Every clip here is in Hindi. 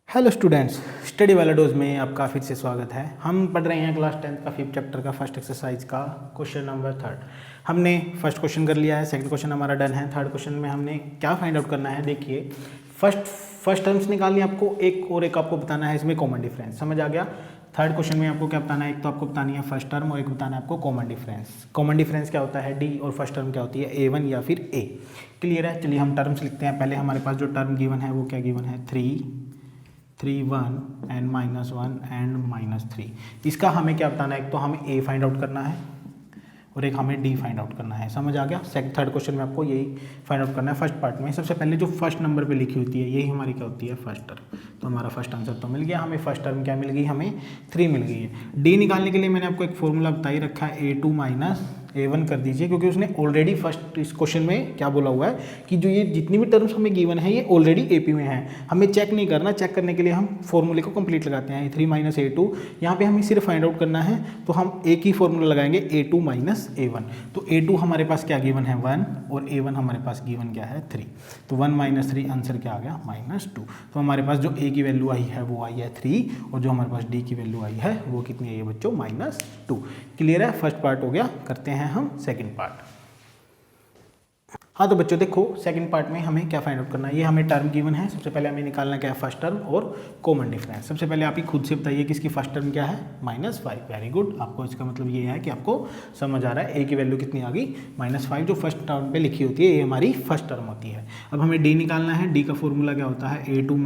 हेलो स्टूडेंट्स, स्टडी वाला डोज में आपका फिर से स्वागत है। हम पढ़ रहे हैं क्लास 10 का 5th चैप्टर का फर्स्ट एक्सरसाइज का क्वेश्चन नंबर 3। हमने फर्स्ट क्वेश्चन कर लिया है, सेकंड क्वेश्चन हमारा डन है। थर्ड क्वेश्चन में हमने क्या फाइंड आउट करना है, देखिए फर्स्ट टर्म्स निकालनी है आपको, एक आपको बताना है इसमें कॉमन डिफरेंस। समझ आ गया। थर्ड क्वेश्चन में आपको क्या बताना है, एक तो आपको बतानी है फर्स्ट टर्म और एक बताना है आपको कॉमन डिफरेंस। कॉमन डिफरेंस क्या होता है डी, और फर्स्ट टर्म क्या होती है A1 या फिर A। क्लियर है। चलिए हम टर्म्स लिखते हैं। पहले हमारे पास जो टर्म गिवन है वो क्या गिवन है, 3 1 एंड -1 एंड -3। इसका हमें क्या बताना है, एक तो हमें A फाइंड आउट करना है और एक हमें D फाइंड आउट करना है। समझ आ गया। थर्ड क्वेश्चन में आपको यही फाइंड आउट करना है। फर्स्ट पार्ट में सबसे पहले जो फर्स्ट नंबर पे लिखी होती है यही हमारी क्या होती है, फर्स्ट टर्म। तो हमारा फर्स्ट आंसर तो मिल गया। हमें फर्स्ट टर्म क्या मिल गई, हमें 3 मिल गई है। D निकालने के लिए मैंने आपको एक फॉर्मूला बता ही रखा है, A2 A1 कर दीजिए, क्योंकि उसने ऑलरेडी फर्स्ट इस क्वेश्चन में क्या बोला हुआ है कि जो ये जितनी भी टर्म्स हमें गिवन है ये ऑलरेडी AP में है। हमें चेक नहीं करना, चेक करने के लिए हम फॉर्मूले को कंप्लीट लगाते हैं। 3 - A2 यहाँ पे हमें सिर्फ फाइंड आउट करना है, तो हम एक ही फॉर्मूला लगाएंगे, A2 - A1। तो A2 हमारे पास क्या गिवन है 1 और A1 हमारे पास गिवन क्या है 3। तो 1 - 3 आंसर क्या आ गया -2। तो हमारे पास जो A की वैल्यू आई है वो आई है 3 और जो हमारे पास D की वैल्यू आई है वो कितनी आई है बच्चों, -2। क्लियर है। फर्स्ट पार्ट हो गया। करते हैं हम सेकंड पार्ट। हाँ तो बच्चों देखो, सेकंड पार्ट में हमें क्या फाइंड आउट करना है। ये हमें टर्म गिवन है। सबसे पहले हमें निकालना क्या है, फर्स्ट टर्म और कॉमन डिफरेंस। सबसे पहले आप ही खुद से बताइए कि इसकी फर्स्ट टर्म क्या है, -5। Very good. आपको इसका मतलब ये है कि आपको समझ आ रहा है। A की वैल्यू कितनी आ गई, -5। जो फर्स्ट टर्म पे लिखी होती है ये हमारी फर्स्ट टर्म होती है। अब हमें D निकालना है। D का फॉर्मूला क्या होता है, A2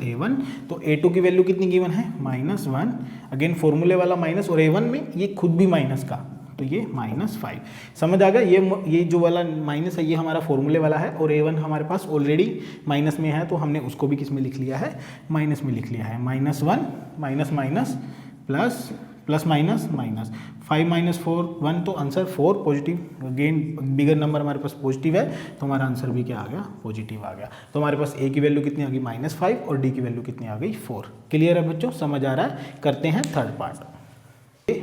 - A1। तो A2 की वैल्यू कितनी गिवन है, -1। अगेन फॉर्मूले वाला माइनस, और A1 में ये खुद भी माइनस का, तो ये -5। समझ आ गया। ये जो वाला माइनस है ये हमारा फॉर्मूले वाला है, और A1 हमारे पास ऑलरेडी माइनस में है, तो हमने उसको भी किस में लिख लिया है, माइनस में लिख लिया है। -1 minus minus plus plus minus minus 5 - 4 1, तो answer 4 positive. Again bigger number हमारे पास पॉजिटिव है, तो हमारा आंसर भी क्या आ गया, पॉजिटिव आ गया। तो हमारे पास A की वैल्यू कितनी आ गई, -5, और D की वैल्यू कितनी आ गई, 4। क्लियर है बच्चों, समझ आ रहा है। करते हैं थर्ड पार्ट।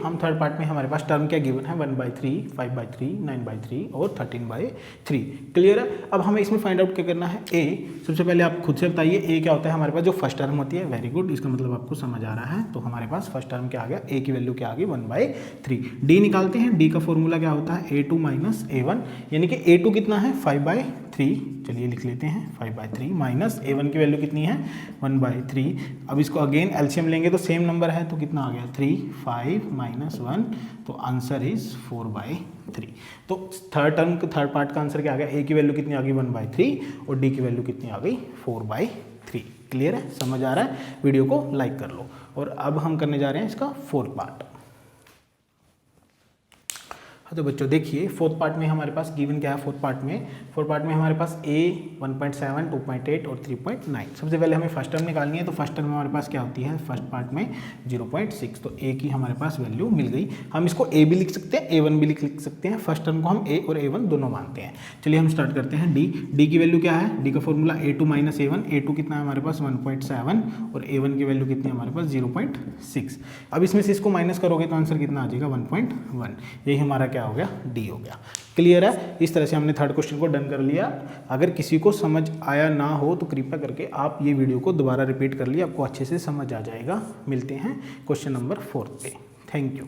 हम थर्ड पार्ट में हमारे पास टर्म क्या गिवन है, 1/3, 5/3, 9/3 और 13/3। क्लियर है। अब हमें इसमें फाइंड आउट क्या करना है, A। सबसे पहले आप खुद से बताइए A क्या होता है हमारे पास, जो फर्स्ट टर्म होती है। वेरी गुड, इसका मतलब आपको समझ आ रहा है। तो हमारे पास फर्स्ट टर्म क्या आ गया, A की वैल्यू क्या आ गई, 1/3। D निकालते हैं। D का फॉर्मूला क्या होता है, A2 - A1, यानी कि A2 कितना है, 5/3। चलिए लिख लेते हैं 5/3 माइनस A1 की वैल्यू कितनी है, 1/3। अब इसको अगेन एलसीएम लेंगे तो सेम नंबर है, तो कितना आ गया 3, 5 - 1, तो आंसर इज 4/3। तो थर्ड टर्म थर्ड पार्ट का आंसर क्या आ गया, A की वैल्यू कितनी आ गई 1/3 और D की वैल्यू कितनी आ गई 4/3। क्लियर है, समझ आ रहा है। वीडियो को लाइक कर लो। और अब हम करने जा रहे हैं इसका फोर्थ पार्ट। तो बच्चों देखिए, फोर्थ पार्ट में हमारे पास गिवन क्या है। फोर्थ पार्ट में हमारे पास A 1.7, 2.8 और 3.9। सबसे पहले हमें फर्स्ट टर्म निकालनी है। तो फर्स्ट टर्म में हमारे पास क्या होती है, फर्स्ट पार्ट में 0.6। तो A की हमारे पास वैल्यू मिल गई। हम इसको A भी लिख सकते हैं, A1 भी लिख सकते हैं। फर्स्ट टर्म को हम A और A1 दोनों मानते हैं। चलिए हम स्टार्ट करते हैं। D की वैल्यू क्या है, D का फॉर्मूला A2 - A1। A2 कितना है हमारे पास 1.7 और A1 की वैल्यू कितनी है हमारे पास 0.6। अब इसमें से इसको माइनस करोगे तो आंसर कितना आ जाएगा 1.1। यही हमारा क्या हो गया, D हो गया। क्लियर है। इस तरह से हमने थर्ड क्वेश्चन को डन कर लिया। अगर किसी को समझ आया ना हो तो कृपया करके आप ये वीडियो को दोबारा रिपीट कर लिए, आपको अच्छे से समझ आ जाएगा। मिलते हैं क्वेश्चन नंबर 4 पे। Thank you.